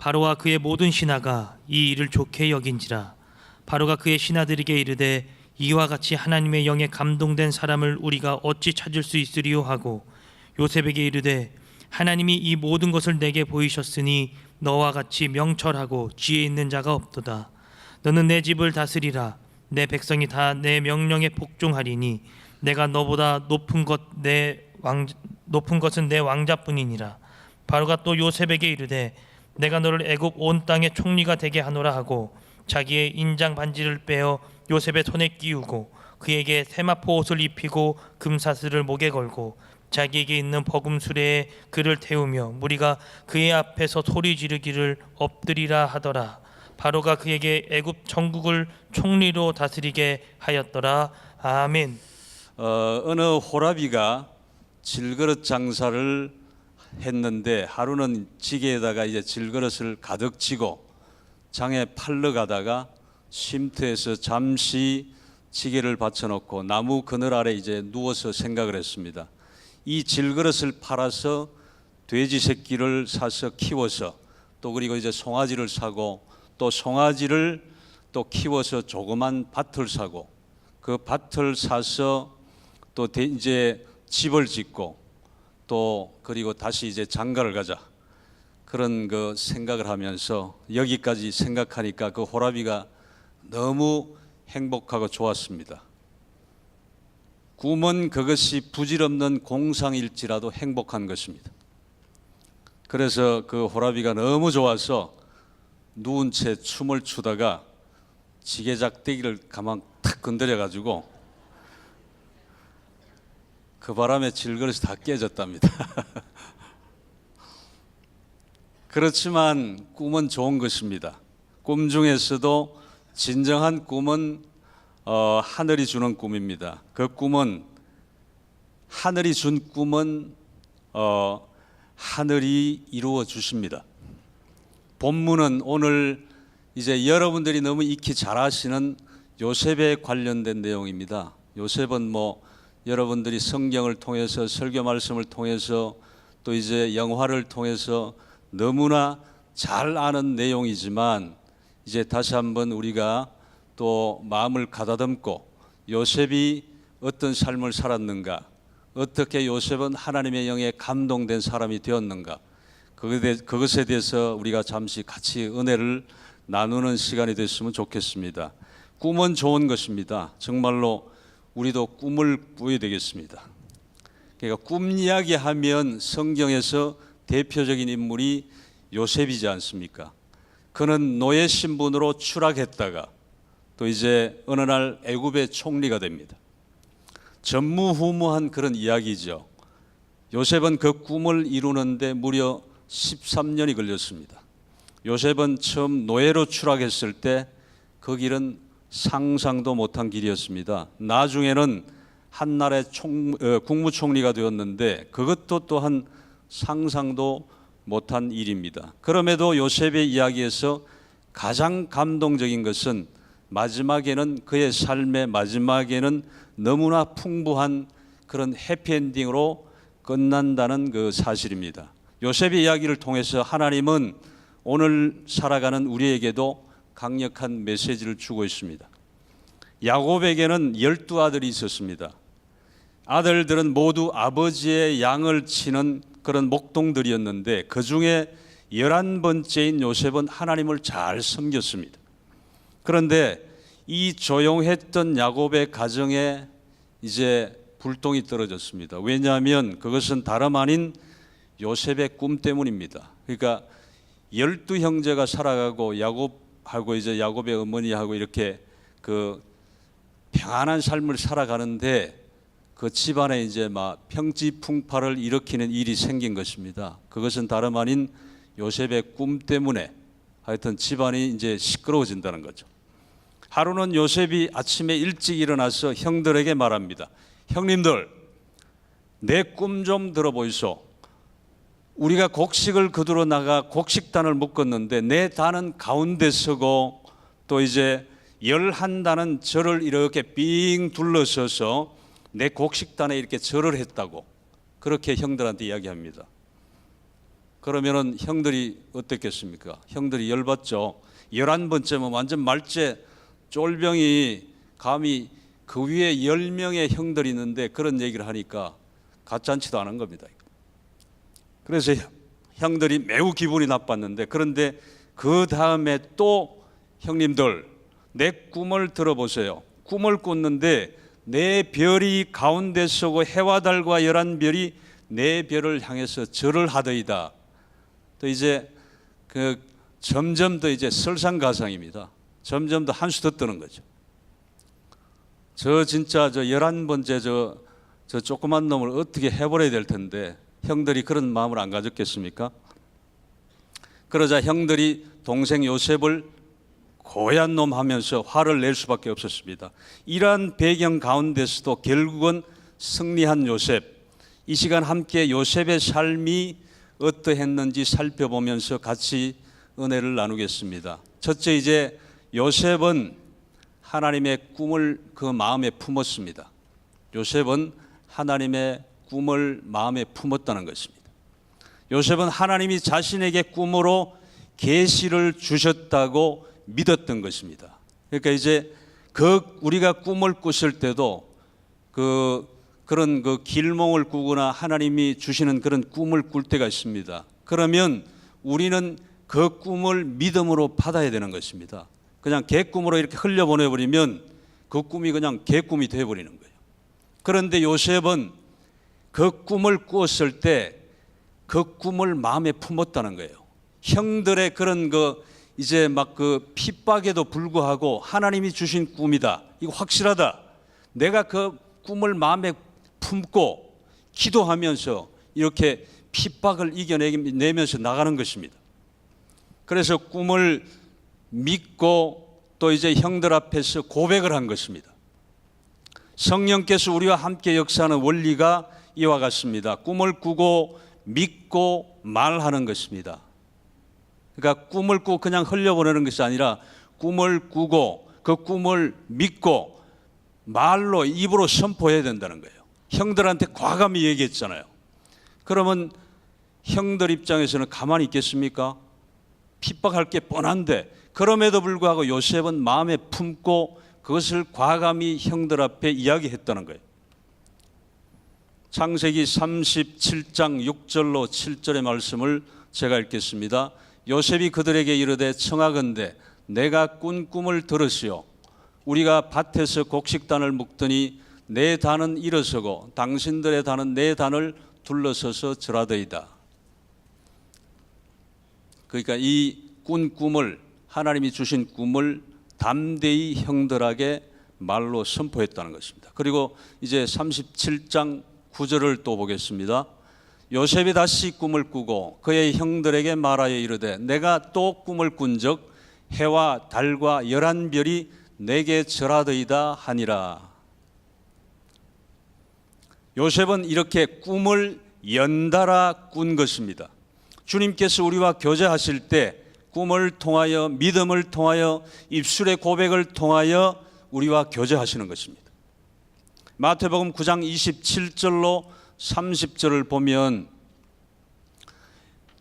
바로와 그의 모든 신하가 이 일을 좋게 여긴지라. 바로가 그의 신하들에게 이르되 이와 같이 하나님의 영에 감동된 사람을 우리가 어찌 찾을 수 있으리요 하고 요셉에게 이르되 하나님이 이 모든 것을 내게 보이셨으니 너와 같이 명철하고 지혜 있는 자가 없도다. 너는 내 집을 다스리라. 내 백성이 다 내 명령에 복종하리니 내가 너보다 높은 것은 내 왕자뿐이니라. 바로가 또 요셉에게 이르되 내가 너를 애굽 온 땅의 총리가 되게 하노라 하고 자기의 인장 반지를 빼어 요셉의 손에 끼우고 그에게 세마포 옷을 입히고 금사슬을 목에 걸고 자기에게 있는 버금 수레에 그를 태우며 무리가 그의 앞에서 소리 지르기를 엎드리라 하더라. 바로가 그에게 애굽 전국을 총리로 다스리게 하였더라. 아멘. 어느 호라비가 질그릇 장사를 했는데 하루는 지게에다가 이제 질그릇을 가득 지고 장에 팔러 가다가 쉼터에서 잠시 지게를 받쳐놓고 나무 그늘 아래 이제 누워서 생각을 했습니다. 이 질그릇을 팔아서 돼지 새끼를 사서 키워서 또 그리고 이제 송아지를 사고 또 송아지를 또 키워서 조그만 밭을 사고 그 밭을 사서 또 이제 집을 짓고 또 그리고 다시 이제 장가를 가자 그런 그 생각을 하면서 여기까지 생각하니까 그 호라비가 너무 행복하고 좋았습니다. 꿈은 그것이 부질없는 공상일지라도 행복한 것입니다. 그래서 그 호라비가 너무 좋아서 누운 채 춤을 추다가 지게작대기를 가만 탁 건드려 가지고 그 바람에 질그릇이 다 깨졌답니다. 그렇지만 꿈은 좋은 것입니다. 꿈 중에서도 진정한 꿈은 하늘이 주는 꿈입니다. 그 꿈은 하늘이 준 꿈은 하늘이 이루어 주십니다. 본문은 오늘 이제 여러분들이 너무 익히 잘 아시는 요셉에 관련된 내용입니다. 요셉은 여러분들이 성경을 통해서 설교 말씀을 통해서 또 이제 영화를 통해서 너무나 잘 아는 내용이지만 이제 다시 한번 우리가 또 마음을 가다듬고 요셉이 어떤 삶을 살았는가, 어떻게 요셉은 하나님의 영에 감동된 사람이 되었는가, 그것에 대해서 우리가 잠시 같이 은혜를 나누는 시간이 됐으면 좋겠습니다. 꿈은 좋은 것입니다. 정말로 우리도 꿈을 꾸어야 되겠습니다. 그러니까 꿈 이야기하면 성경에서 대표적인 인물이 요셉이지 않습니까? 그는 노예 신분으로 추락했다가 또 이제 어느 날 애굽의 총리가 됩니다. 전무후무한 그런 이야기죠. 요셉은 그 꿈을 이루는데 무려 13년이 걸렸습니다. 요셉은 처음 노예로 추락했을 때 그 길은 상상도 못한 길이었습니다. 나중에는 한나라의 국무총리가 되었는데 그것도 또한 상상도 못한 일입니다. 그럼에도 요셉의 이야기에서 가장 감동적인 것은 마지막에는 그의 삶의 마지막에는 너무나 풍부한 그런 해피엔딩으로 끝난다는 그 사실입니다. 요셉의 이야기를 통해서 하나님은 오늘 살아가는 우리에게도 강력한 메시지를 주고 있습니다. 야곱에게는 12아들이 있었습니다. 아들들은 모두 아버지의 양을 치는 그런 목동들이었는데 그 중에 11번째인 요셉은 하나님을 잘 섬겼습니다. 그런데 이 조용했던 야곱의 가정에 이제 불똥이 떨어졌습니다. 왜냐하면 그것은 다름 아닌 요셉의 꿈 때문입니다. 그러니까 12형제가 살아가고 야곱하고 이제 야곱의 어머니하고 이렇게 그 평안한 삶을 살아가는데 그 집안에 이제 막 평지풍파를 일으키는 일이 생긴 것입니다. 그것은 다름 아닌 요셉의 꿈 때문에 하여튼 집안이 이제 시끄러워진다는 거죠. 하루는 요셉이 아침에 일찍 일어나서 형들에게 말합니다. 형님들, 내 꿈 좀 들어보이소. 우리가 곡식을 거두러 나가 곡식단을 묶었는데 내 단은 가운데 서고 또 이제 11단은 저를 이렇게 삥 둘러서서 내 곡식단에 이렇게 절을 했다고 그렇게 형들한테 이야기합니다. 그러면은 형들이 어땠겠습니까? 형들이 열받죠. 11번째면 완전 말째 쫄병이 감히 그 위에 10명의 형들이 있는데 그런 얘기를 하니까 가짜않지도 않은 겁니다. 그래서 형들이 매우 기분이 나빴는데, 그런데 그 다음에 또 형님들 내 꿈을 들어보세요. 꿈을 꿨는데 내 별이 가운데 서고 해와 달과 11별이 내 별을 향해서 절을 하더이다. 또 이제 점점 더 이제 설상가상입니다. 점점 더 한수 더 뜨는 거죠. 진짜 11번째 저 조그만 놈을 어떻게 해버려야 될 텐데 형들이 그런 마음을 안 가졌겠습니까? 그러자 형들이 동생 요셉을 고얀 놈 하면서 화를 낼 수밖에 없었습니다. 이러한 배경 가운데서도 결국은 승리한 요셉, 이 시간 함께 요셉의 삶이 어떠했는지 살펴보면서 같이 은혜를 나누겠습니다. 첫째, 이제 요셉은 하나님의 꿈을 그 마음에 품었습니다. 요셉은 하나님의 꿈을 마음에 품었다는 것입니다. 요셉은 하나님이 자신에게 꿈으로 계시를 주셨다고 믿었던 것입니다. 그러니까 이제 우리가 꿈을 꿨을 때도 그런 길몽을 꾸거나 하나님이 주시는 그런 꿈을 꿀 때가 있습니다. 그러면 우리는 그 꿈을 믿음으로 받아야 되는 것입니다. 그냥 개꿈으로 이렇게 흘려보내버리면 그 꿈이 그냥 개꿈이 되어버리는 거예요. 그런데 요셉은 그 꿈을 꾸었을 때 그 꿈을 마음에 품었다는 거예요. 형들의 그런 이제 막 핍박에도 불구하고 하나님이 주신 꿈이다, 이거 확실하다, 내가 그 꿈을 마음에 품고 기도하면서 이렇게 핍박을 이겨내면서 나가는 것입니다. 그래서 꿈을 믿고 또 이제 형들 앞에서 고백을 한 것입니다. 성령께서 우리와 함께 역사하는 원리가 이와 같습니다. 꿈을 꾸고 믿고 말하는 것입니다. 그러니까 꿈을 꾸고 그냥 흘려보내는 것이 아니라 꿈을 꾸고 그 꿈을 믿고 말로, 입으로 선포해야 된다는 거예요. 형들한테 과감히 얘기했잖아요. 그러면 형들 입장에서는 가만히 있겠습니까? 핍박할 게 뻔한데, 그럼에도 불구하고 요셉은 마음에 품고 그것을 과감히 형들 앞에 이야기했다는 거예요. 창세기 37장 6절로 7절의 말씀을 제가 읽겠습니다. 요셉이 그들에게 이르되 청하건대 내가 꾼 꿈을 들으시오. 우리가 밭에서 곡식단을 묶더니 내 단은 일어서고 당신들의 단은 내 단을 둘러서서 절하더이다. 그러니까 이 꾼 꿈을, 하나님이 주신 꿈을 담대히 형들에게 말로 선포했다는 것입니다. 그리고 이제 37장 9절을 또 보겠습니다. 요셉이 다시 꿈을 꾸고 그의 형들에게 말하여 이르되 내가 또 꿈을 꾼적 해와 달과 11별이 내게 절하더이다 하니라. 요셉은 이렇게 꿈을 연달아 꾼 것입니다. 주님께서 우리와 교제하실 때 꿈을 통하여, 믿음을 통하여, 입술의 고백을 통하여 우리와 교제하시는 것입니다. 마태복음 9장 27절로 30절을 보면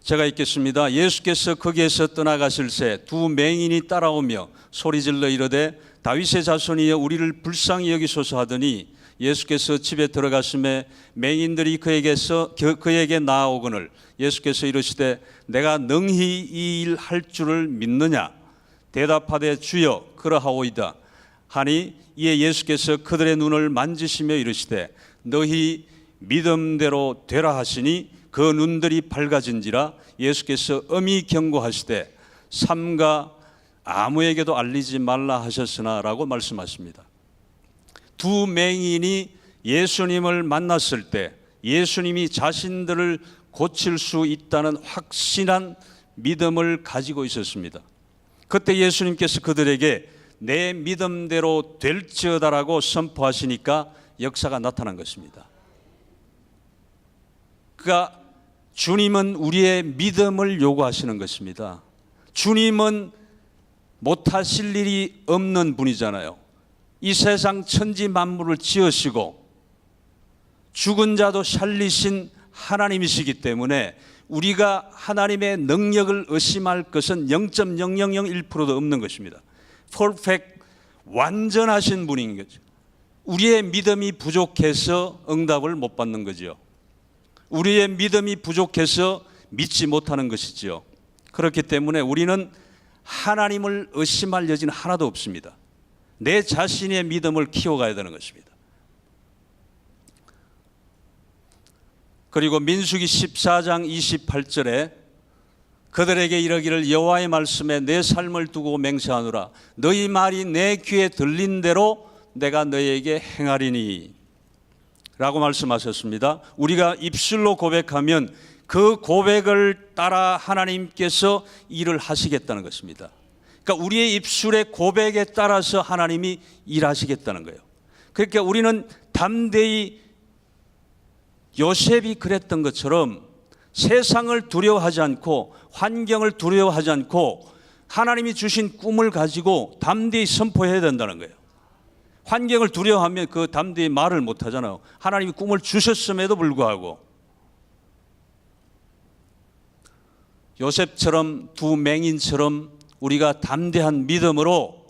제가 읽겠습니다. 예수께서 거기에서 떠나가실새 두 맹인이 따라오며 소리질러 이르되 다윗의 자손이여 우리를 불쌍히 여기소서 하더니 예수께서 집에 들어가심에 맹인들이 그에게 나아오거늘 예수께서 이르시되 내가 능히 이 일 할 줄을 믿느냐? 대답하되 주여 그러하오이다 하니 이에 예수께서 그들의 눈을 만지시며 이르시되 너희 믿음대로 되라 하시니 그 눈들이 밝아진지라. 예수께서 엄히 경고하시되 삼가 아무에게도 알리지 말라 하셨으나 라고 말씀하십니다. 두 맹인이 예수님을 만났을 때 예수님이 자신들을 고칠 수 있다는 확신한 믿음을 가지고 있었습니다. 그때 예수님께서 그들에게 내 믿음대로 될지어다라고 선포하시니까 역사가 나타난 것입니다. 그러니까 주님은 우리의 믿음을 요구하시는 것입니다. 주님은 못하실 일이 없는 분이잖아요. 이 세상 천지 만물을 지으시고 죽은 자도 살리신 하나님이시기 때문에 우리가 하나님의 능력을 의심할 것은 0.0001%도 없는 것입니다. 퍼펙트, 완전하신 분인 거죠. 우리의 믿음이 부족해서 응답을 못 받는 거죠. 우리의 믿음이 부족해서 믿지 못하는 것이지요. 그렇기 때문에 우리는 하나님을 의심할 여지는 하나도 없습니다. 내 자신의 믿음을 키워가야 되는 것입니다. 그리고 민수기 14장 28절에 그들에게 이르기를 여호와의 말씀에 내 삶을 두고 맹세하노라. 너희 말이 내 귀에 들린 대로 내가 너희에게 행하리니 라고 말씀하셨습니다. 우리가 입술로 고백하면 그 고백을 따라 하나님께서 일을 하시겠다는 것입니다. 그러니까 우리의 입술의 고백에 따라서 하나님이 일하시겠다는 거예요. 그러니까 우리는 담대히 요셉이 그랬던 것처럼 세상을 두려워하지 않고 환경을 두려워하지 않고 하나님이 주신 꿈을 가지고 담대히 선포해야 된다는 거예요. 환경을 두려워하면 그 담대히 말을 못 하잖아요. 하나님이 꿈을 주셨음에도 불구하고 요셉처럼 두 맹인처럼 우리가 담대한 믿음으로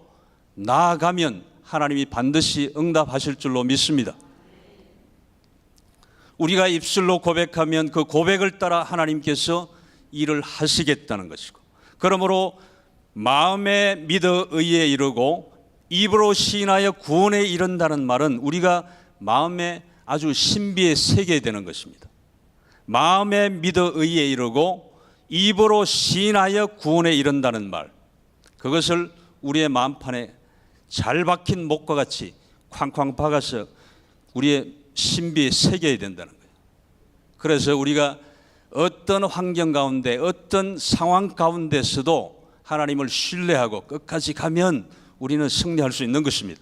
나아가면 하나님이 반드시 응답하실 줄로 믿습니다. 우리가 입술로 고백하면 그 고백을 따라 하나님께서 일을 하시겠다는 것이고, 그러므로 마음에 믿어 의에 이르고 입으로 시인하여 구원에 이른다는 말은 우리가 마음에 아주 신비에 새겨야 되는 것입니다. 마음에 믿어 의에 이르고 입으로 시인하여 구원에 이른다는 말, 그것을 우리의 마음판에 잘 박힌 목과 같이 쾅쾅 박아서 우리의 신비에 새겨야 된다는 거예요. 그래서 우리가 어떤 환경 가운데 어떤 상황 가운데서도 하나님을 신뢰하고 끝까지 가면 우리는 승리할 수 있는 것입니다.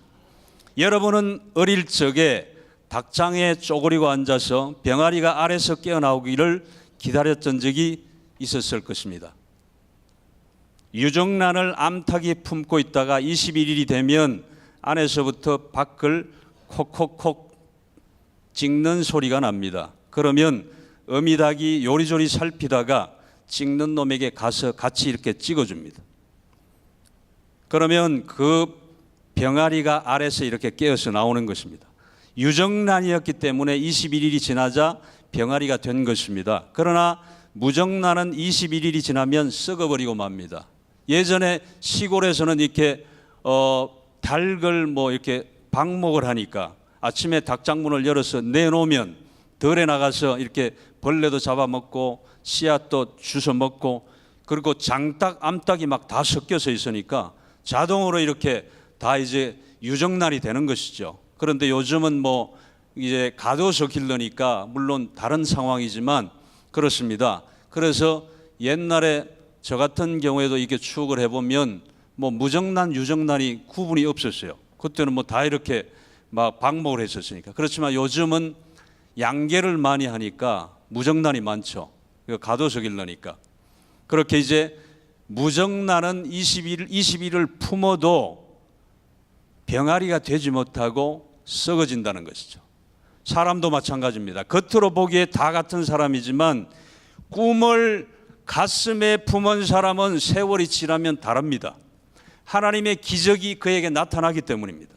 여러분은 어릴 적에 닭장에 쪼그리고 앉아서 병아리가 알에서 깨어나오기를 기다렸던 적이 있었을 것입니다. 유정란을 암탉이 품고 있다가 21일이 되면 안에서부터 밖을 콕콕콕 찍는 소리가 납니다. 그러면 어미닭이 요리조리 살피다가 찍는 놈에게 가서 같이 이렇게 찍어줍니다. 그러면 그 병아리가 알에서 이렇게 깨어서 나오는 것입니다. 유정란이었기 때문에 21일이 지나자 병아리가 된 것입니다. 그러나 무정란은 21일이 지나면 썩어버리고 맙니다. 예전에 시골에서는 이렇게 닭을 이렇게 방목을 하니까 아침에 닭장문을 열어서 내놓으면 덜에 나가서 이렇게 벌레도 잡아먹고 씨앗도 주워 먹고, 그리고 장닭, 암닭이 막 다 섞여서 있으니까 자동으로 이렇게 다 이제 유정란이 되는 것이죠. 그런데 요즘은 이제 가둬서 길러니까 물론 다른 상황이지만 그렇습니다. 그래서 옛날에 저 같은 경우에도 이렇게 추억을 해보면 무정란, 유정란이 구분이 없었어요. 그때는 다 이렇게 막 방목을 했었으니까. 그렇지만 요즘은 양계를 많이 하니까 무정란이 많죠. 가둬서 길러니까. 그렇게 이제 무정란은 20일을 품어도 병아리가 되지 못하고 썩어진다는 것이죠. 사람도 마찬가지입니다. 겉으로 보기에 다 같은 사람이지만 꿈을 가슴에 품은 사람은 세월이 지나면 다릅니다. 하나님의 기적이 그에게 나타나기 때문입니다.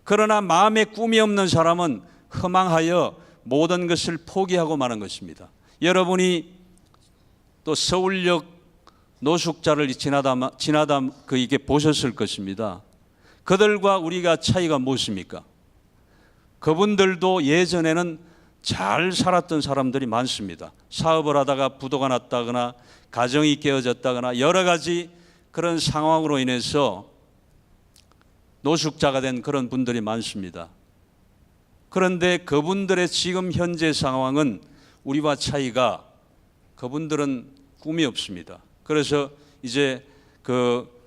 그러나 마음에 꿈이 없는 사람은 허망하여 모든 것을 포기하고 마는 것입니다. 여러분이 또 서울역 노숙자를 지나다 이게 보셨을 것입니다. 그들과 우리가 차이가 무엇입니까? 그분들도 예전에는 잘 살았던 사람들이 많습니다. 사업을 하다가 부도가 났다거나 가정이 깨어졌다거나 여러 가지 그런 상황으로 인해서 노숙자가 된 그런 분들이 많습니다. 그런데 그분들의 지금 현재 상황은 우리와 차이가, 그분들은 꿈이 없습니다. 그래서 이제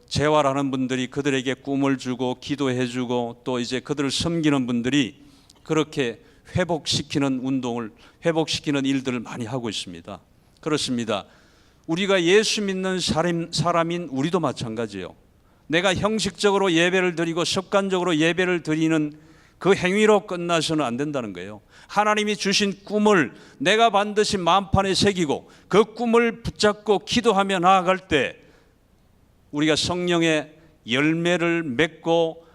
재활하는 분들이 그들에게 꿈을 주고 기도해 주고 또 이제 그들을 섬기는 분들이 그렇게 회복시키는 일들을 많이 하고 있습니다. 그렇습니다. 우리가 예수 믿는 사람인 우리도 마찬가지예요. 내가 형식적으로 예배를 드리고 습관적으로 예배를 드리는 그 행위로 끝나서는 안 된다는 거예요. 하나님이 주신 꿈을 내가 반드시 마음판에 새기고 그 꿈을 붙잡고 기도하며 나아갈 때 우리가 성령의 열매를 맺고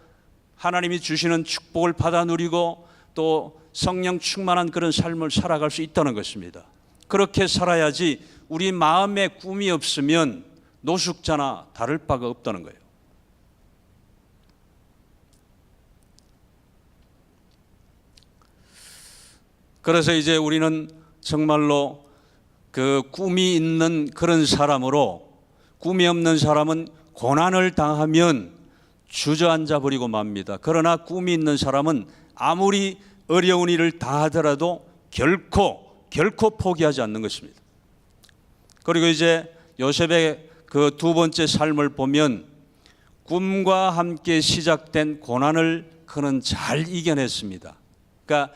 하나님이 주시는 축복을 받아 누리고 또 성령 충만한 그런 삶을 살아갈 수 있다는 것입니다. 그렇게 살아야지 우리 마음에 꿈이 없으면 노숙자나 다를 바가 없다는 거예요. 그래서 이제 우리는 정말로 그 꿈이 있는 그런 사람으로, 꿈이 없는 사람은 고난을 당하면 주저앉아 버리고 맙니다. 그러나 꿈이 있는 사람은 아무리 어려운 일을 다하더라도 결코 포기하지 않는 것입니다. 그리고 이제 요셉의 그 두 번째 삶을 보면 꿈과 함께 시작된 고난을 그는 잘 이겨냈습니다. 그러니까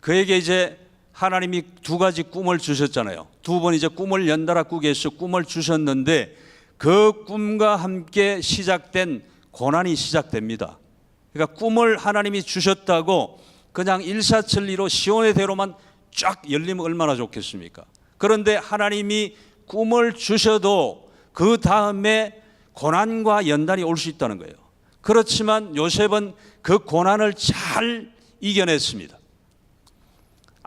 그에게 이제 하나님이 두 가지 꿈을 주셨잖아요. 두 번 이제 꿈을 연달아 꾸게 해서 꿈을 주셨는데 그 꿈과 함께 시작된 고난이 시작됩니다. 그러니까 꿈을 하나님이 주셨다고 그냥 일사천리로 시온의 대로만 쫙 열리면 얼마나 좋겠습니까? 그런데 하나님이 꿈을 주셔도 그 다음에 고난과 연단이 올 수 있다는 거예요. 그렇지만 요셉은 그 고난을 잘 이겨냈습니다.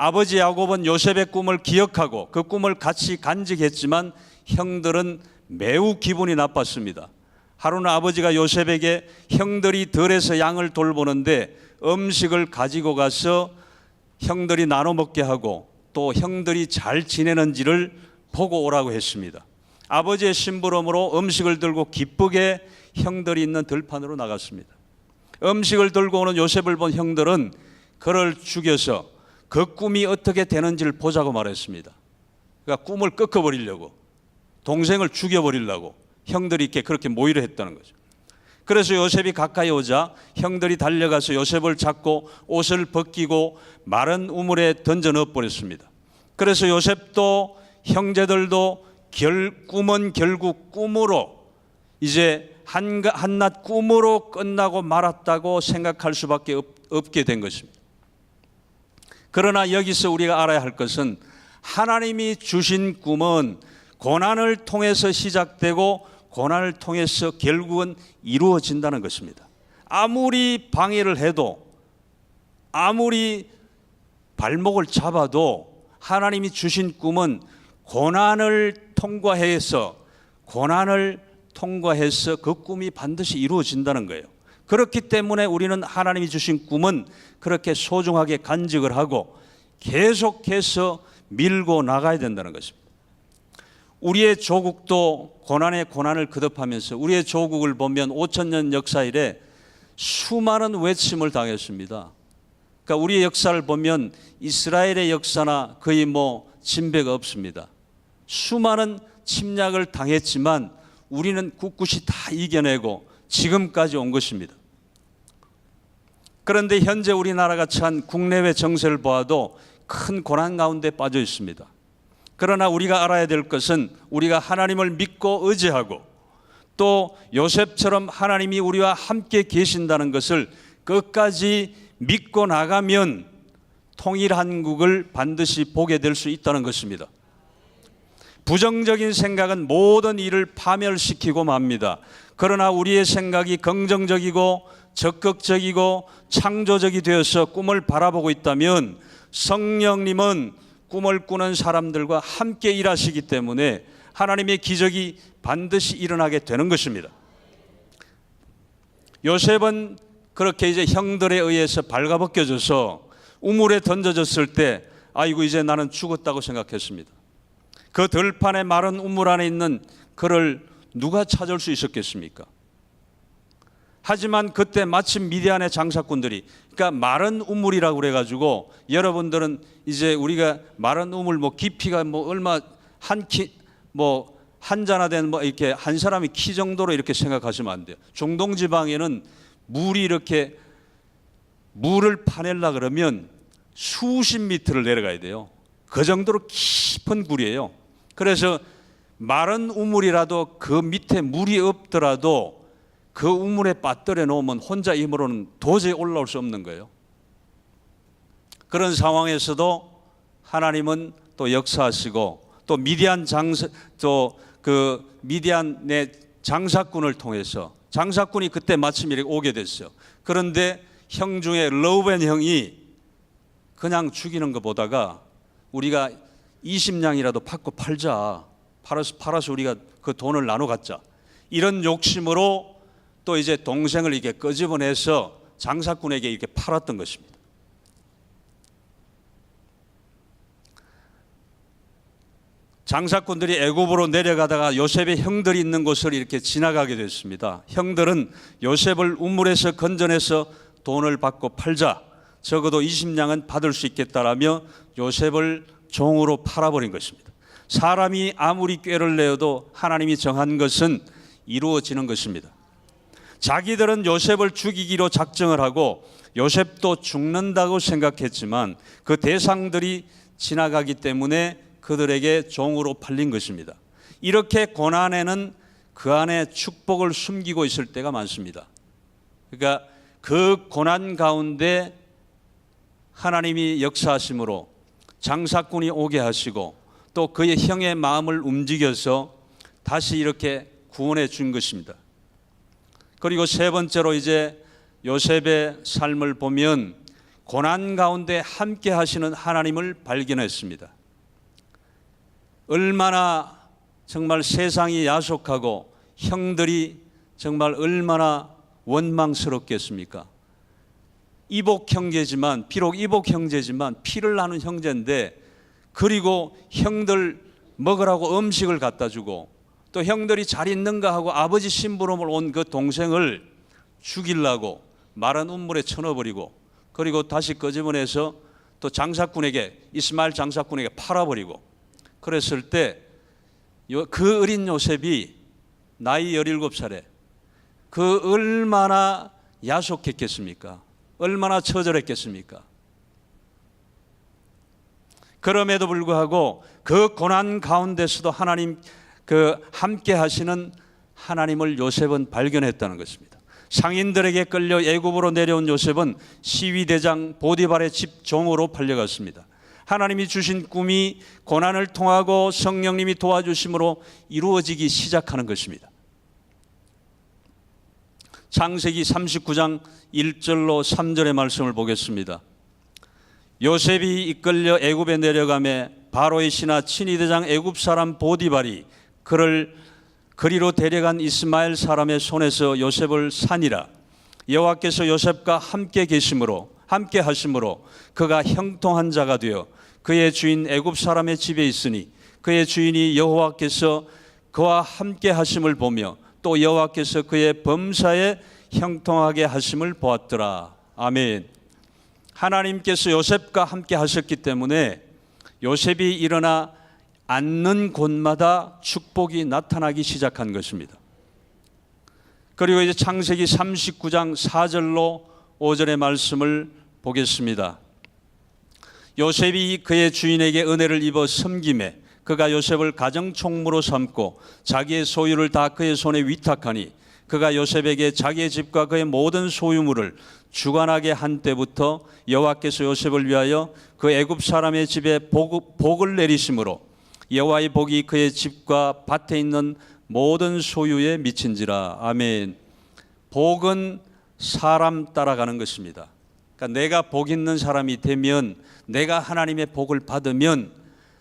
아버지 야곱은 요셉의 꿈을 기억하고 그 꿈을 같이 간직했지만 형들은 매우 기분이 나빴습니다. 하루는 아버지가 요셉에게 형들이 들에서 양을 돌보는데 음식을 가지고 가서 형들이 나눠 먹게 하고 또 형들이 잘 지내는지를 보고 오라고 했습니다. 아버지의 심부름으로 음식을 들고 기쁘게 형들이 있는 들판으로 나갔습니다. 음식을 들고 오는 요셉을 본 형들은 그를 죽여서 그 꿈이 어떻게 되는지를 보자고 말했습니다. 그러니까 꿈을 꺾어버리려고, 동생을 죽여버리려고 형들이 이렇게 그렇게 모의를 했다는 거죠. 그래서 요셉이 가까이 오자 형들이 달려가서 요셉을 잡고 옷을 벗기고 마른 우물에 던져 넣어버렸습니다. 그래서 요셉도 형제들도 꿈은 결국 꿈으로, 이제 한낱 꿈으로 끝나고 말았다고 생각할 수밖에 없게 된 것입니다. 그러나 여기서 우리가 알아야 할 것은 하나님이 주신 꿈은 고난을 통해서 시작되고 고난을 통해서 결국은 이루어진다는 것입니다. 아무리 방해를 해도, 아무리 발목을 잡아도 하나님이 주신 꿈은 고난을 통과해서 그 꿈이 반드시 이루어진다는 거예요. 그렇기 때문에 우리는 하나님이 주신 꿈은 그렇게 소중하게 간직을 하고 계속해서 밀고 나가야 된다는 것입니다. 우리의 조국도 고난에 고난을 거듭하면서 우리의 조국을 보면 5,000년 역사 이래 수많은 외침을 당했습니다. 그러니까 우리의 역사를 보면 이스라엘의 역사나 거의 진배가 없습니다. 수많은 침략을 당했지만 우리는 꿋꿋이 다 이겨내고 지금까지 온 것입니다. 그런데 현재 우리나라가 처한 국내외 정세를 보아도 큰 고난 가운데 빠져 있습니다. 그러나 우리가 알아야 될 것은 우리가 하나님을 믿고 의지하고 또 요셉처럼 하나님이 우리와 함께 계신다는 것을 끝까지 믿고 나가면 통일한국을 반드시 보게 될 수 있다는 것입니다. 부정적인 생각은 모든 일을 파멸시키고 맙니다. 그러나 우리의 생각이 긍정적이고 적극적이고 창조적이 되어서 꿈을 바라보고 있다면 성령님은 꿈을 꾸는 사람들과 함께 일하시기 때문에 하나님의 기적이 반드시 일어나게 되는 것입니다. 요셉은 그렇게 이제 형들에 의해서 발가벗겨져서 우물에 던져졌을 때 아이고 이제 나는 죽었다고 생각했습니다. 그 들판에 마른 우물 안에 있는 그를 누가 찾을 수 있었겠습니까? 하지만 그때 마침 미디안의 장사꾼들이, 그러니까 마른 우물이라고 그래가지고 여러분들은 이제 우리가 마른 우물 깊이가 얼마 한 자나 된 이렇게 한 사람이 키 정도로 이렇게 생각하시면 안 돼요. 중동 지방에는 물이 이렇게 물을 파내려 그러면 수십 미터를 내려가야 돼요. 그 정도로 깊은 굴이에요. 그래서 마른 우물이라도 그 밑에 물이 없더라도 그 우물에 빠뜨려 놓으면 혼자 힘으로는 도저히 올라올 수 없는 거예요. 그런 상황에서도 하나님은 또 역사하시고 또 미디안의 장사꾼을 통해서 장사꾼이 그때 마침 이렇게 오게 됐어요. 그런데 형 중에 러우벤 형이 그냥 죽이는 것보다가 우리가 20냥이라도 받고 팔자. 팔아서 우리가 그 돈을 나눠 갖자. 이런 욕심으로 또 이제 동생을 이렇게 끄집어내서 장사꾼에게 이렇게 팔았던 것입니다. 장사꾼들이 애굽으로 내려가다가 요셉의 형들이 있는 곳을 이렇게 지나가게 됐습니다. 형들은 요셉을 우물에서 건져내서 돈을 받고 팔자. 적어도 20냥은 받을 수 있겠다라며 요셉을 종으로 팔아버린 것입니다. 사람이 아무리 꾀를 내어도 하나님이 정한 것은 이루어지는 것입니다. 자기들은 요셉을 죽이기로 작정을 하고 요셉도 죽는다고 생각했지만 그 대상들이 지나가기 때문에 그들에게 종으로 팔린 것입니다. 이렇게 고난에는 그 안에 축복을 숨기고 있을 때가 많습니다. 그러니까 그 고난 가운데 하나님이 역사하심으로 장사꾼이 오게 하시고 또 그의 형의 마음을 움직여서 다시 이렇게 구원해 준 것입니다. 그리고 세 번째로 이제 요셉의 삶을 보면 고난 가운데 함께 하시는 하나님을 발견했습니다. 얼마나 정말 세상이 야속하고 형들이 정말 얼마나 원망스럽겠습니까? 이복 형제지만 비록 이복 형제지만 피를 나눈 형제인데 그리고 형들 먹으라고 음식을 갖다 주고 또 형들이 잘 있는가 하고 아버지 심부름을 온 그 동생을 죽이려고 마른 우물에 쳐넣어버리고 그리고 다시 끄집어내서 또 장사꾼에게 이스마엘 장사꾼에게 팔아버리고 그랬을 때 그 어린 요셉이 나이 17살에 그 얼마나 야속했겠습니까? 얼마나 처절했겠습니까? 그럼에도 불구하고 그 고난 가운데서도 하나님 함께 하시는 하나님을 요셉은 발견했다는 것입니다. 상인들에게 끌려 애굽으로 내려온 요셉은 시위대장 보디발의 집 종으로 팔려갔습니다. 하나님이 주신 꿈이 고난을 통하고 성령님이 도와주심으로 이루어지기 시작하는 것입니다. 창세기 39장 1절로 3절의 말씀을 보겠습니다. 요셉이 이끌려 애굽에 내려가매 바로의 신하 친위대장 애굽 사람 보디발이 그를 그리로 데려간 이스마엘 사람의 손에서 요셉을 산이라. 여호와께서 요셉과 함께 하심으로 그가 형통한 자가 되어 그의 주인 애굽 사람의 집에 있으니 그의 주인이 여호와께서 그와 함께 하심을 보며 또 여호와께서 그의 범사에 형통하게 하심을 보았더라. 아멘. 하나님께서 요셉과 함께 하셨기 때문에 요셉이 일어나 앉는 곳마다 축복이 나타나기 시작한 것입니다. 그리고 이제 창세기 39장 4절로 5절의 말씀을 보겠습니다. 요셉이 그의 주인에게 은혜를 입어 섬김에 그가 요셉을 가정총무로 삼고 자기의 소유를 다 그의 손에 위탁하니 그가 요셉에게 자기의 집과 그의 모든 소유물을 주관하게 한 때부터 여호와께서 요셉을 위하여 그 애굽 사람의 집에 복을 내리심으로 여호와의 복이 그의 집과 밭에 있는 모든 소유에 미친지라. 아멘. 복은 사람 따라가는 것입니다. 그러니까 내가 복 있는 사람이 되면 내가 하나님의 복을 받으면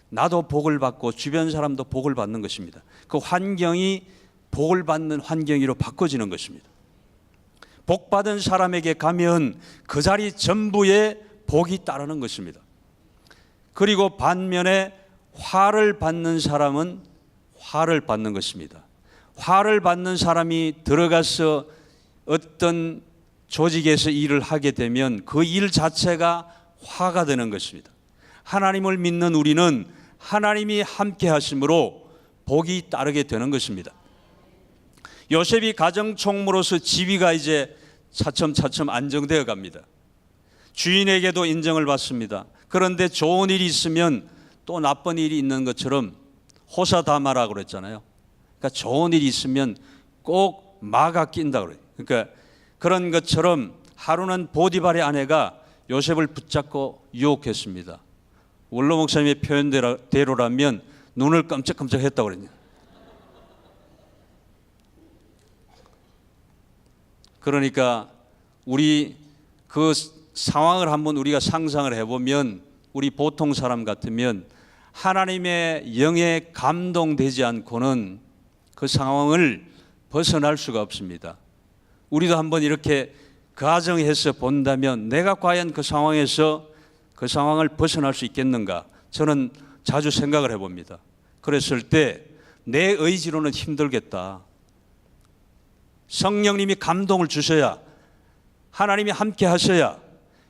나도 복을 받고 주변 사람도 복을 받는 것입니다. 그 환경이 복을 받는 환경으로 바꿔지는 것입니다. 복 받은 사람에게 가면 그 자리 전부에 복이 따르는 것입니다. 그리고 반면에 화를 받는 사람은 화를 받는 것입니다. 화를 받는 사람이 들어가서 어떤 조직에서 일을 하게 되면 그 일 자체가 화가 되는 것입니다. 하나님을 믿는 우리는 하나님이 함께 하심으로 복이 따르게 되는 것입니다. 요셉이 가정총무로서 지위가 이제 차츰차츰 안정되어 갑니다. 주인에게도 인정을 받습니다. 그런데 좋은 일이 있으면 또 나쁜 일이 있는 것처럼 호사다마라고 그랬잖아요. 그러니까 좋은 일이 있으면 꼭 마가 낀다고 그래요. 그러니까 그런 것처럼 하루는 보디발의 아내가 요셉을 붙잡고 유혹했습니다. 원로 목사님의 표현대로라면 눈을 깜짝깜짝 했다고 그랬냐. 그러니까 우리 그 상황을 한번 우리가 상상을 해보면 우리 보통 사람 같으면 하나님의 영에 감동되지 않고는 그 상황을 벗어날 수가 없습니다. 우리도 한번 이렇게 가정해서 본다면 내가 과연 그 상황에서 그 상황을 벗어날 수 있겠는가? 저는 자주 생각을 해봅니다. 그랬을 때 내 의지로는 힘들겠다. 성령님이 감동을 주셔야, 하나님이 함께 하셔야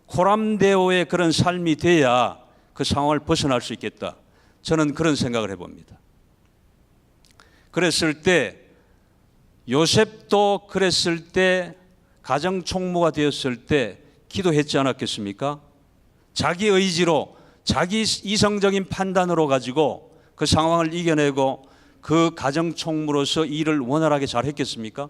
코람데오의 그런 삶이 돼야 그 상황을 벗어날 수 있겠다. 저는 그런 생각을 해봅니다. 그랬을 때 요셉도 그랬을 때 가정 총무가 되었을 때 기도했지 않았겠습니까? 자기 의지로, 자기 이성적인 판단으로 가지고 그 상황을 이겨내고 그 가정 총무로서 일을 원활하게 잘 했겠습니까?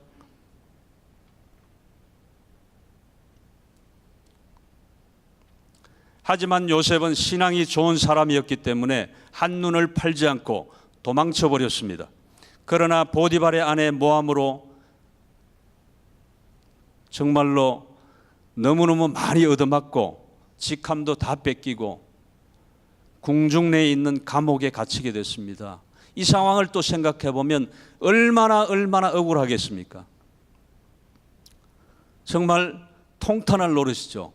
하지만 요셉은 신앙이 좋은 사람이었기 때문에 한눈을 팔지 않고 도망쳐 버렸습니다. 그러나 보디발의 아내 모함으로 정말로 너무너무 많이 얻어맞고 직함도 다 뺏기고 궁중 내에 있는 감옥에 갇히게 됐습니다. 이 상황을 또 생각해 보면 얼마나 억울하겠습니까? 정말 통탄할 노릇이죠.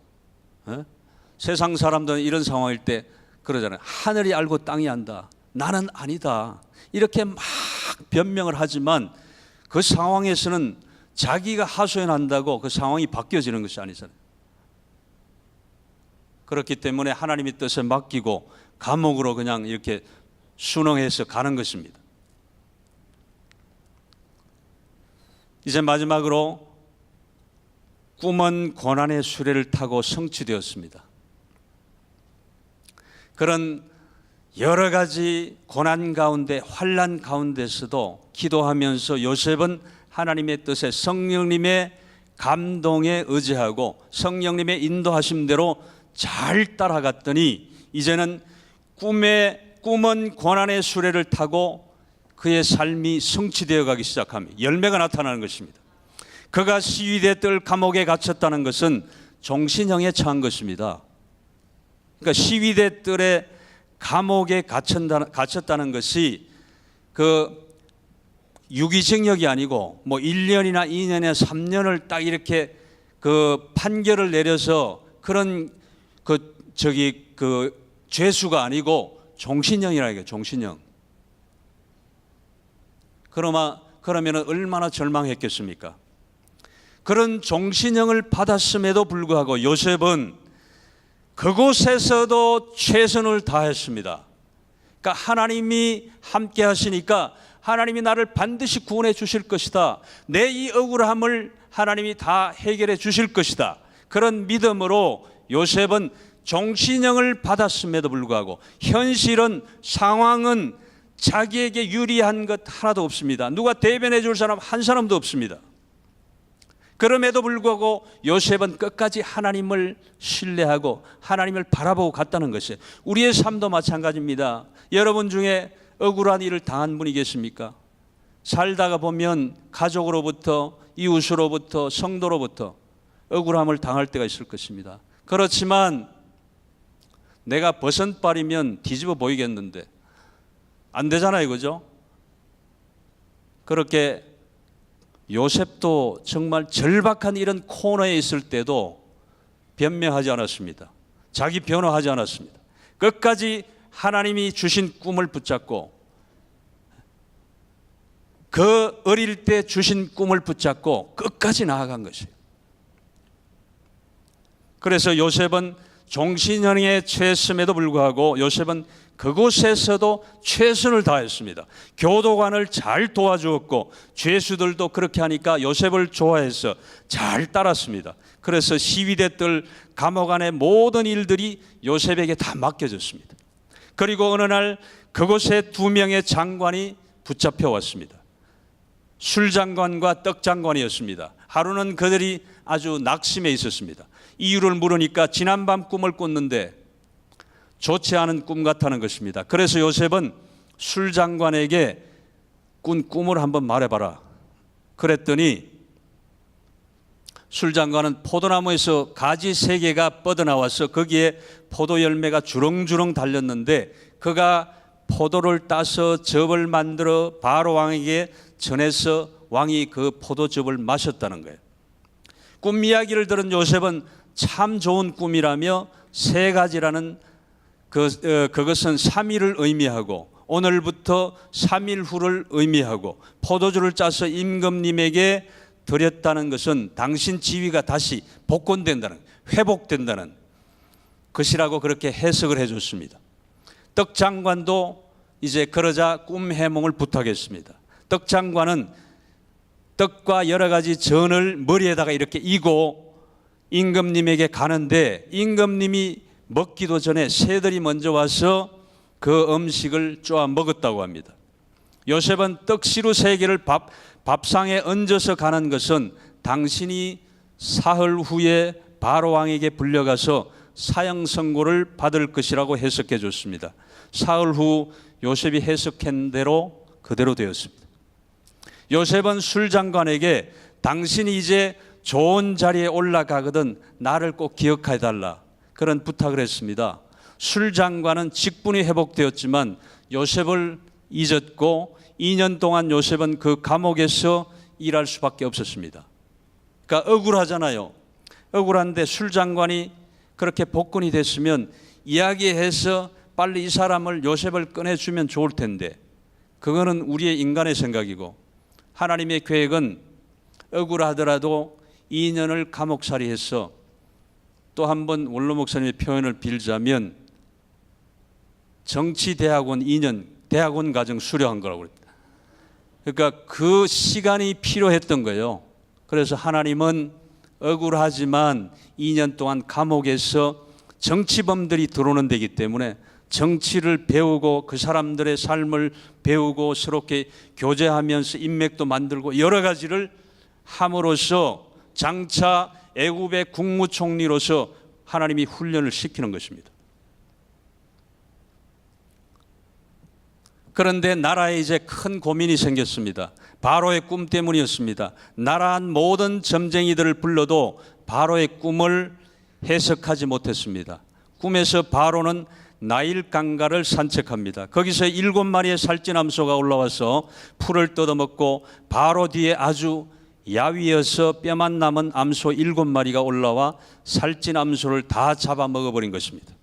세상 사람들은 이런 상황일 때 그러잖아요. 하늘이 알고 땅이 안다. 나는 아니다. 이렇게 막 변명을 하지만 그 상황에서는 자기가 하소연한다고 그 상황이 바뀌어지는 것이 아니잖아요. 그렇기 때문에 하나님의 뜻에 맡기고 감옥으로 그냥 이렇게 순응해서 가는 것입니다. 이제 마지막으로 꿈은 고난의 수레를 타고 성취되었습니다. 그런 여러 가지 고난 가운데, 환난 가운데서도 기도하면서 요셉은 하나님의 뜻에 성령님의 감동에 의지하고 성령님의 인도하심대로 잘 따라갔더니 이제는 꿈은 고난의 수레를 타고 그의 삶이 성취되어 가기 시작합니다. 열매가 나타나는 것입니다. 그가 시위대 뜰 감옥에 갇혔다는 것은 종신형에 처한 것입니다. 그러니까 시위대 뜰의 감옥에 갇혔다는 것이 그 유기징역이 아니고 뭐 1년이나 2년이나 3년을 딱 이렇게 그 판결을 내려서 그런 그 죄수가 아니고 종신형이라는 게 종신형. 그러면 얼마나 절망했겠습니까? 그런 종신형을 받았음에도 불구하고 요셉은 그곳에서도 최선을 다했습니다. 그러니까 하나님이 함께 하시니까 하나님이 나를 반드시 구원해 주실 것이다. 내 이 억울함을 하나님이 다 해결해 주실 것이다. 그런 믿음으로 요셉은 종신형을 받았음에도 불구하고 현실은, 상황은 자기에게 유리한 것 하나도 없습니다. 누가 대변해 줄 사람 한 사람도 없습니다. 그럼에도 불구하고 요셉은 끝까지 하나님을 신뢰하고 하나님을 바라보고 갔다는 것이에요. 우리의 삶도 마찬가지입니다. 여러분 중에 억울한 일을 당한 분이 계십니까? 살다가 보면 가족으로부터, 이웃으로부터, 성도로부터 억울함을 당할 때가 있을 것입니다. 그렇지만 내가 버선발이면 뒤집어 보이겠는데 안 되잖아요, 그죠? 그렇게 요셉도 정말 절박한 이런 코너에 있을 때도 변명하지 않았습니다. 자기 변호하지 않았습니다. 끝까지 하나님이 주신 꿈을 붙잡고 그 어릴 때 주신 꿈을 붙잡고 끝까지 나아간 것이에요. 그래서 요셉은 종신형에 처했음에도 불구하고 요셉은 그곳에서도 최선을 다했습니다. 교도관을 잘 도와주었고 죄수들도 그렇게 하니까 요셉을 좋아해서 잘 따랐습니다. 그래서 시위대 뜰 감옥 안의 모든 일들이 요셉에게 다 맡겨졌습니다. 그리고 어느 날 그곳에 2명의 장관이 붙잡혀 왔습니다. 술장관과 떡장관이었습니다. 하루는 그들이 아주 낙심해 있었습니다. 이유를 물으니까 지난밤 꿈을 꿨는데 좋지 않은 꿈 같다는 것입니다. 그래서 요셉은 술장관에게 꾼 꿈을 한번 말해봐라. 그랬더니 술장관은 포도나무에서 가지 3개가 뻗어나와서 거기에 포도 열매가 주렁주렁 달렸는데 그가 포도를 따서 즙을 만들어 바로 왕에게 전해서 왕이 그 포도즙을 마셨다는 거예요. 꿈 이야기를 들은 요셉은 참 좋은 꿈이라며 3가지라는 그것은 3일을 의미하고 오늘부터 3일 후를 의미하고 포도주를 짜서 임금님에게 드렸다는 것은 당신 지위가 다시 복권된다는, 회복된다는 것이라고 그렇게 해석을 해줬습니다. 떡 장관도 이제 그러자 꿈 해몽을 부탁했습니다. 떡 장관은 떡과 여러 가지 전을 머리에다가 이렇게 이고 임금님에게 가는데 임금님이 먹기도 전에 새들이 먼저 와서 그 음식을 쪼아 먹었다고 합니다. 요셉은 떡시루 3개를 밥상에 얹어서 가는 것은 당신이 사흘 후에 바로 왕에게 불려가서 사형 선고를 받을 것이라고 해석해 줬습니다. 사흘 후 요셉이 해석한 대로 그대로 되었습니다. 요셉은 술장관에게 당신이 이제 좋은 자리에 올라가거든 나를 꼭 기억해 달라 그런 부탁을 했습니다. 술장관은 직분이 회복되었지만 요셉을 잊었고 2년 동안 요셉은 그 감옥에서 일할 수밖에 없었습니다. 그러니까 억울하잖아요. 억울한데 술장관이 그렇게 복권이 됐으면 이야기해서 빨리 이 사람을 요셉을 꺼내주면 좋을 텐데 그거는 우리의 인간의 생각이고 하나님의 계획은 억울하더라도 2년을 감옥살이해서 또 한 번 원로 목사님의 표현을 빌자면 정치대학원 2년 대학원 과정 수료한 거라고 그랬다. 그러니까 그 시간이 필요했던 거예요. 그래서 하나님은 억울하지만 2년 동안 감옥에서 정치범들이 들어오는 데이기 때문에 정치를 배우고 그 사람들의 삶을 배우고 서로게 교제하면서 인맥도 만들고 여러 가지를 함으로써 장차 애굽의 국무총리로서 하나님이 훈련을 시키는 것입니다. 그런데 나라에 이제 큰 고민이 생겼습니다. 바로의 꿈 때문이었습니다. 나라 모든 점쟁이들을 불러도 바로의 꿈을 해석하지 못했습니다. 꿈에서 바로는 나일 강가를 산책합니다. 거기서 7마리의 살찐암소가 올라와서 풀을 뜯어먹고 바로 뒤에 아주 야위어서 뼈만 남은 암소 7마리가 올라와 살찐암소를 다 잡아먹어버린 것입니다.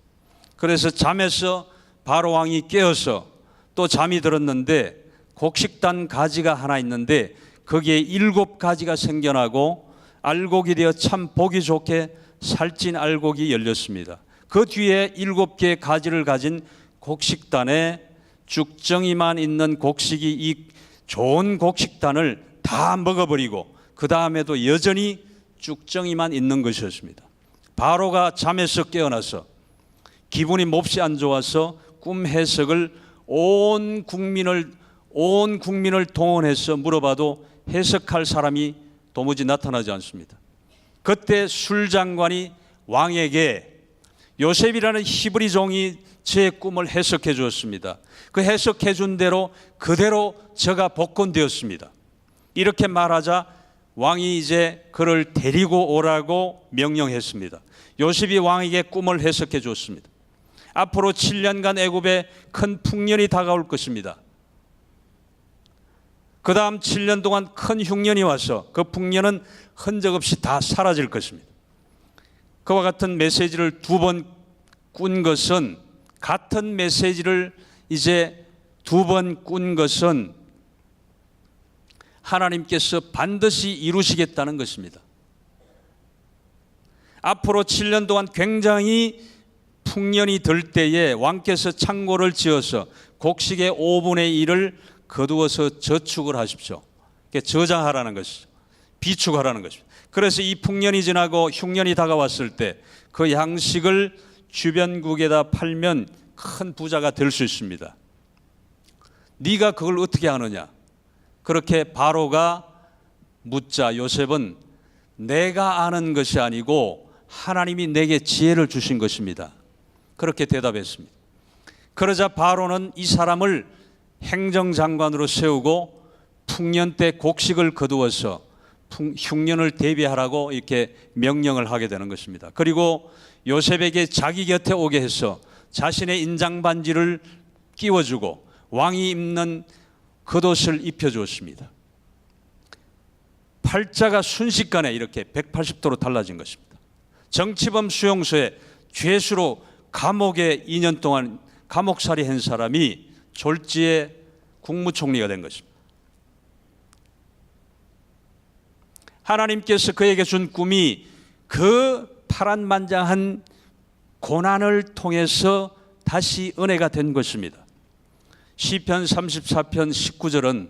그래서 잠에서 바로 왕이 깨어서 또 잠이 들었는데 곡식단 가지가 하나 있는데 거기에 7가지가 생겨나고 알곡이 되어 참 보기 좋게 살찐 알곡이 열렸습니다. 그 뒤에 7개의 가지를 가진 곡식단에 죽정이만 있는 곡식이 이 좋은 곡식단을 다 먹어버리고 그 다음에도 여전히 죽정이만 있는 것이었습니다. 바로가 잠에서 깨어나서 기분이 몹시 안 좋아서 꿈 해석을 온 국민을 동원해서 물어봐도 해석할 사람이 도무지 나타나지 않습니다. 그때 술장관이 왕에게 요셉이라는 히브리 종이 제 꿈을 해석해 주었습니다. 그 해석해 준 대로 그대로 저가 복권되었습니다. 이렇게 말하자 왕이 이제 그를 데리고 오라고 명령했습니다. 요셉이 왕에게 꿈을 해석해 줬습니다. 앞으로 7년간 애굽에 큰 풍년이 다가올 것입니다. 그 다음 7년 동안 큰 흉년이 와서 그 풍년은 흔적 없이 다 사라질 것입니다. 그와 같은 메시지를 2번 꾼 것은 같은 메시지를 이제 2번 꾼 것은 하나님께서 반드시 이루시겠다는 것입니다. 앞으로 7년 동안 굉장히 풍년이 들 때에 왕께서 창고를 지어서 곡식의 5분의 1을 거두어서 저축을 하십시오. 저장하라는 것이죠. 비축하라는 것입니다. 그래서 이 풍년이 지나고 흉년이 다가왔을 때 그 양식을 주변국에다 팔면 큰 부자가 될 수 있습니다. 네가 그걸 어떻게 하느냐? 그렇게 바로가 묻자 요셉은 내가 아는 것이 아니고 하나님이 내게 지혜를 주신 것입니다. 그렇게 대답했습니다. 그러자 바로는 이 사람을 행정장관으로 세우고 풍년 때 곡식을 거두어서 흉년을 대비하라고 이렇게 명령을 하게 되는 것입니다. 그리고 요셉에게 자기 곁에 오게 해서 자신의 인장 반지를 끼워주고 왕이 입는 겉옷을 입혀주었습니다. 팔자가 순식간에 이렇게 180도로 달라진 것입니다. 정치범 수용소에 죄수로 감옥에 2년 동안 감옥살이 한 사람이 졸지에 국무총리가 된 것입니다. 하나님께서 그에게 준 꿈이 그 파란만장한 고난을 통해서 다시 은혜가 된 것입니다. 시편 34편 19절은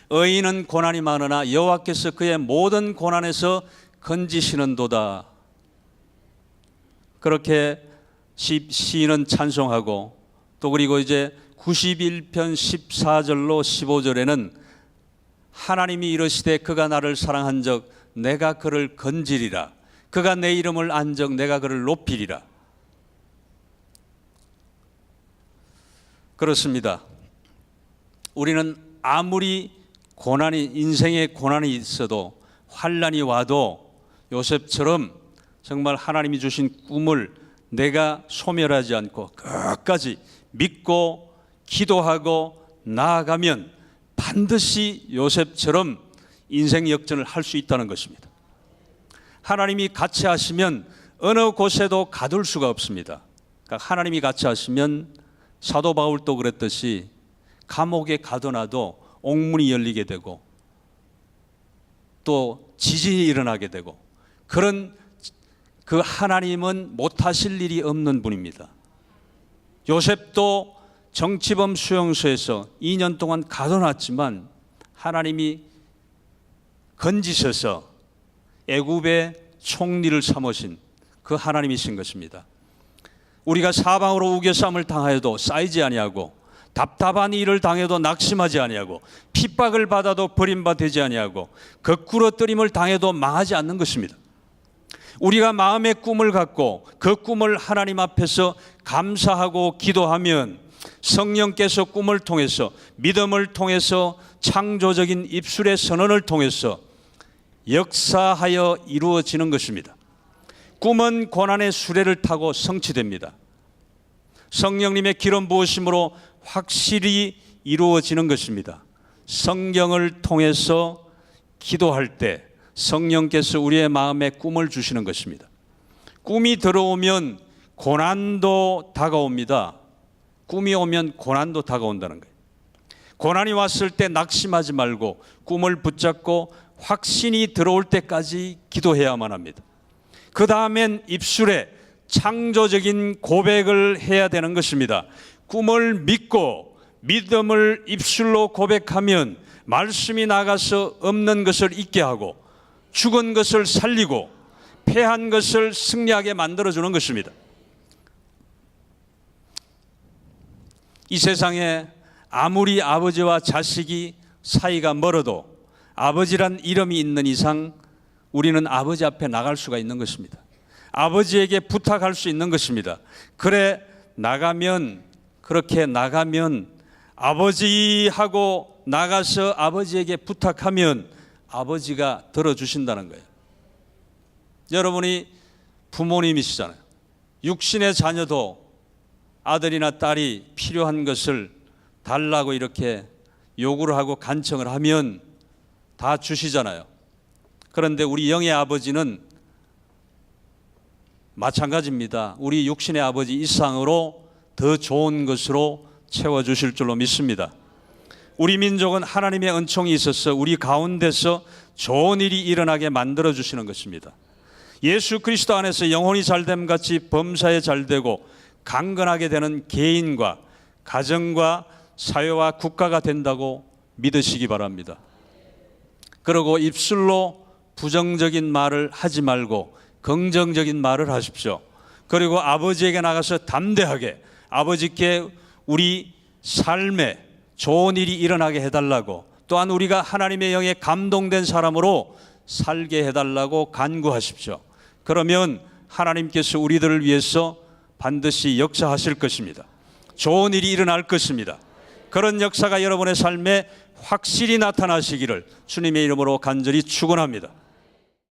의인은 고난이 많으나 여호와께서 그의 모든 고난에서 건지시는도다. 그렇게 시인은 찬송하고 또 그리고 이제 91편 14절로 15절에는 하나님이 이르시되 그가 나를 사랑한 적 내가 그를 건지리라. 그가 내 이름을 안 적 내가 그를 높이리라. 그렇습니다. 우리는 아무리 인생에 고난이 있어도 환난이 와도 요셉처럼 정말 하나님이 주신 꿈을 내가 소멸하지 않고 끝까지 믿고 기도하고 나아가면 반드시 요셉처럼 인생 역전을 할 수 있다는 것입니다. 하나님이 같이 하시면 어느 곳에도 가둘 수가 없습니다. 그러니까 하나님이 같이 하시면 사도 바울도 그랬듯이 감옥에 가둬놔도 옥문이 열리게 되고 또 지진이 일어나게 되고 그런 그 하나님은 못하실 일이 없는 분입니다. 요셉도 정치범 수용소에서 2년 동안 가둬놨지만 하나님이 건지셔서 애굽의 총리를 삼으신 그 하나님이신 것입니다. 우리가 사방으로 우겨쌈을 당하여도 쌓이지 아니하고 답답한 일을 당해도 낙심하지 아니하고 핍박을 받아도 버림받지 아니하고 거꾸러뜨림을 당해도 망하지 않는 것입니다. 우리가 마음의 꿈을 갖고 그 꿈을 하나님 앞에서 감사하고 기도하면 성령께서 꿈을 통해서 믿음을 통해서 창조적인 입술의 선언을 통해서 역사하여 이루어지는 것입니다. 꿈은 고난의 수레를 타고 성취됩니다. 성령님의 기름 부으심으로 확실히 이루어지는 것입니다. 성경을 통해서 기도할 때 성령께서 우리의 마음에 꿈을 주시는 것입니다. 꿈이 들어오면 고난도 다가옵니다. 꿈이 오면 고난도 다가온다는 거예요. 고난이 왔을 때 낙심하지 말고 꿈을 붙잡고 확신이 들어올 때까지 기도해야만 합니다. 그 다음엔 입술에 창조적인 고백을 해야 되는 것입니다. 꿈을 믿고 믿음을 입술로 고백하면 말씀이 나가서 없는 것을 있게 하고 죽은 것을 살리고 패한 것을 승리하게 만들어주는 것입니다. 이 세상에 아무리 아버지와 자식이 사이가 멀어도 아버지란 이름이 있는 이상 우리는 아버지 앞에 나갈 수가 있는 것입니다. 아버지에게 부탁할 수 있는 것입니다. 그렇게 나가면 아버지하고 나가서 아버지에게 부탁하면 아버지가 들어주신다는 거예요. 여러분이 부모님이시잖아요. 육신의 자녀도 아들이나 딸이 필요한 것을 달라고 이렇게 요구를 하고 간청을 하면 다 주시잖아요. 그런데 우리 영의 아버지는 마찬가지입니다. 우리 육신의 아버지 이상으로 더 좋은 것으로 채워주실 줄로 믿습니다. 우리 민족은 하나님의 은총이 있어서 우리 가운데서 좋은 일이 일어나게 만들어주시는 것입니다. 예수 그리스도 안에서 영혼이 잘됨 같이 범사에 잘되고 강건하게 되는 개인과 가정과 사회와 국가가 된다고 믿으시기 바랍니다. 그리고 입술로 부정적인 말을 하지 말고 긍정적인 말을 하십시오. 그리고 아버지에게 나가서 담대하게 아버지께 우리 삶에 좋은 일이 일어나게 해달라고, 또한 우리가 하나님의 영에 감동된 사람으로 살게 해달라고 간구하십시오. 그러면 하나님께서 우리들을 위해서 반드시 역사하실 것입니다. 좋은 일이 일어날 것입니다. 그런 역사가 여러분의 삶에 확실히 나타나시기를 주님의 이름으로 간절히 축원합니다.